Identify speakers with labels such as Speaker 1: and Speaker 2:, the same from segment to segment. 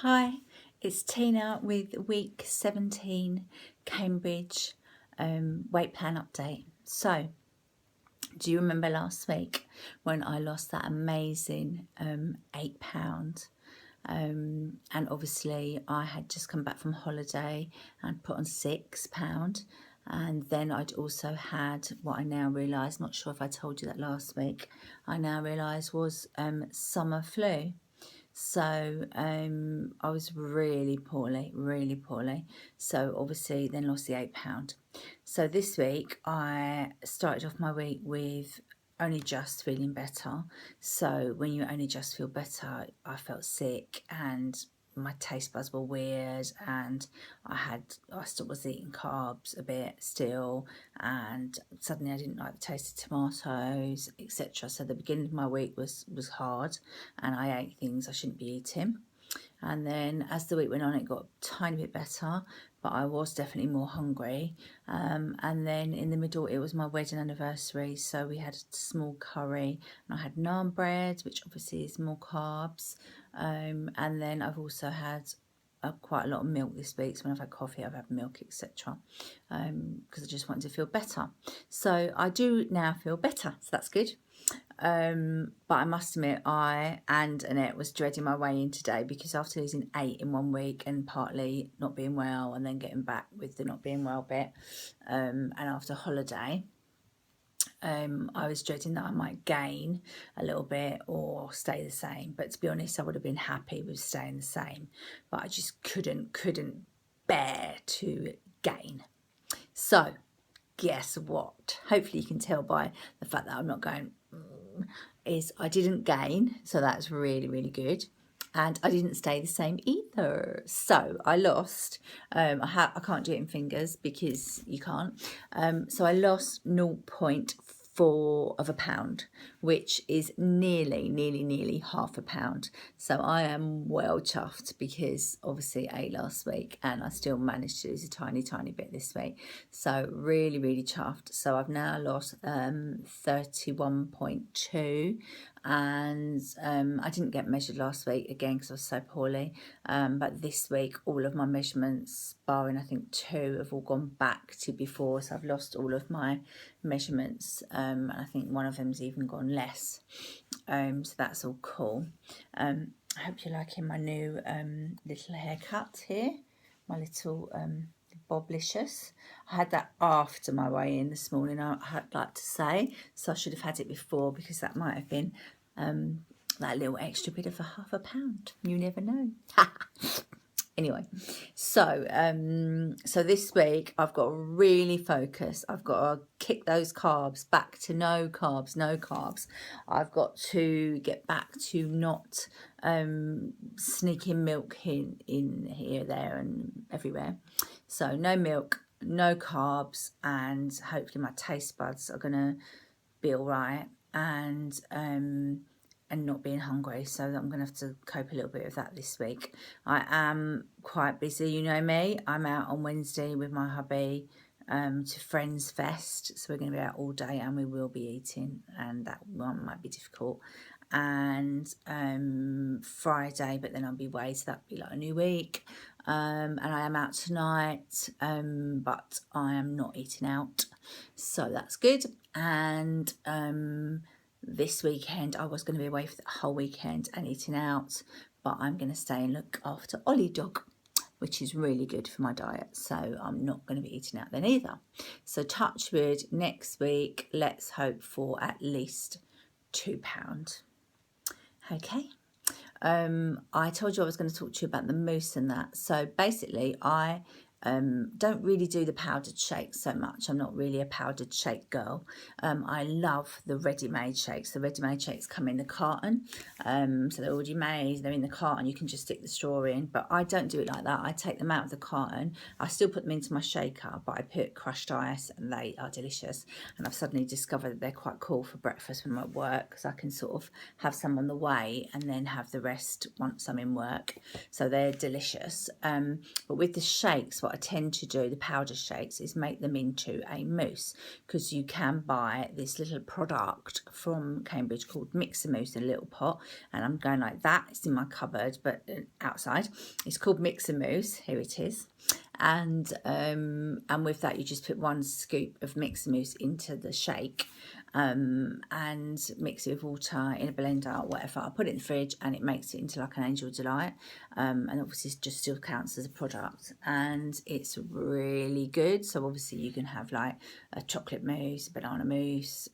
Speaker 1: Hi, it's Tina with week 17 Cambridge weight plan update. So, do you remember last week when I lost that amazing £8? And obviously I had just come back from holiday and put on £6. And then I'd also had what I now realise, not sure if I told you that last week, I now realise was summer flu. So I was really poorly. So obviously then lost the £8. So this week I started off my week with only just feeling better. So when you only just feel better, I felt sick and my taste buds were weird, and I still was eating carbs a bit still, and suddenly I didn't like the taste of tomatoes, etc. So the beginning of my week was hard, and I ate things I shouldn't be eating. And then as the week went on, it got a tiny bit better, but I was definitely more hungry. And then in the middle, it was my wedding anniversary, so we had a small curry, and I had naan bread, which obviously is more carbs. And then I've also had quite a lot of milk this week. So when I've had coffee, I've had milk, etc. Because I just wanted to feel better. So I do now feel better, so that's good. But I must admit, I and Annette was dreading my way in today, because after losing 8 in 1 week and partly not being well and then getting back with the not being well bit, and after holiday, I was dreading that I might gain a little bit or stay the same. But to be honest, I would have been happy with staying the same, but I just couldn't bear to gain. So guess what? Hopefully you can tell by the fact that I'm not going is I didn't gain, so that's really good. And I didn't stay the same either. So I lost, I can't do it in fingers because you can't. So I lost 0.4 of a pound, which is nearly half a pound. So I am well chuffed, because obviously I ate last week and I still managed to lose a tiny bit this week. So really chuffed. So I've now lost 31.2. And I didn't get measured last week again because I was so poorly, but this week all of my measurements, barring I think 2, have all gone back to before, so I've lost all of my measurements, and I think one of them's even gone less, so that's all cool. I hope you're liking my new little haircut here, my little Boblicious. I had that after my weigh in this morning, I'd like to say, so I should have had it before, because that might have been that little extra bit of half a pound. You never know. Anyway, so so this week I've got to really focus. I've got to kick those carbs back to no carbs. I've got to get back to not sneaking milk in here, there and everywhere. So no milk, no carbs, and hopefully my taste buds are gonna be all right, and not being hungry. So I'm gonna have to cope a little bit with that this week. I am quite busy, you know me. I'm out on Wednesday with my hubby to Friends Fest, so we're going to be out all day, and we will be eating, and that one might be difficult. And Friday, but then I'll be away, so that'll be like a new week. And I am out tonight, but I am not eating out, so that's good. And this weekend I was going to be away for the whole weekend and eating out, but I'm going to stay and look after Ollie Dog, which is really good for my diet, so I'm not going to be eating out then either. So touch wood, next week let's hope for at least £2. Okay. I told you I was going to talk to you about the mousse and that. So basically I don't really do the powdered shakes so much. I'm not really a powdered shake girl. I love the ready-made shakes. The ready-made shakes come in the carton, so they're already made, they're in the carton, you can just stick the straw in, but I don't do it like that. I take them out of the carton, I still put them into my shaker, but I put crushed ice, and they are delicious. And I've suddenly discovered that they're quite cool for breakfast when I'm at work, because I can sort of have some on the way and then have the rest once I'm in work, so they're delicious. But with the shakes, what I tend to do, the powder shakes, is make them into a mousse, because you can buy this little product from Cambridge called Mixer Mousse, a little pot, and I'm going like that. It's in my cupboard, but outside. It's called Mixer Mousse. Here it is. And with that, you just put 1 scoop of Mixer Mousse into the shake, and mix it with water in a blender or whatever. I put it in the fridge and it makes it into like an Angel Delight, and obviously it just still counts as a product, and it's really good. So obviously you can have like a chocolate mousse, banana mousse,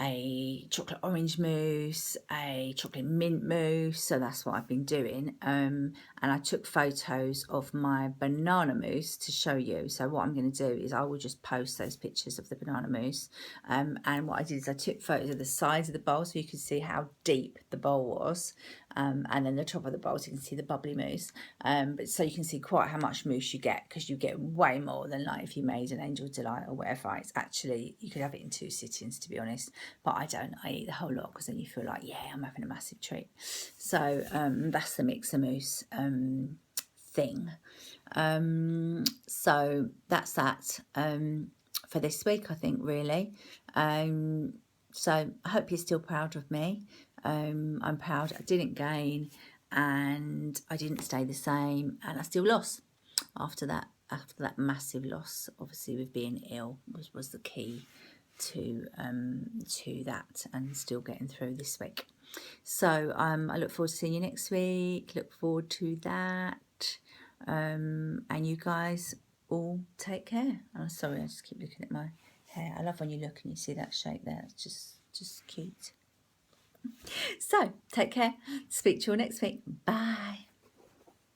Speaker 1: a chocolate orange mousse, a chocolate mint mousse. So that's what I've been doing. And I took photos of my banana mousse to show you. So what I'm going to do is I will just post those pictures of the banana mousse. And what I did is I took photos of the sides of the bowl so you could see how deep the bowl was. And then the top of the bowl so you can see the bubbly mousse. But so you can see quite how much mousse you get, because you get way more than like if you made an Angel Delight or whatever. It's actually, you could have it in 2 sittings, to be honest. But I don't. I eat the whole lot, because then you feel like, yeah, I'm having a massive treat. So that's the Mixer Mousse thing. So that's that for this week, I think, really. So I hope you're still proud of me. I'm proud I didn't gain, and I didn't stay the same, and I still lost after that massive loss. Obviously with being ill was the key to that, and still getting through this week. So I look forward to seeing you next week. Look forward to that. And you guys all take care. Oh, sorry, I just keep looking at my hair. I love when you look and you see that shape there. It's just cute. So take care. Speak to you all next week. Bye.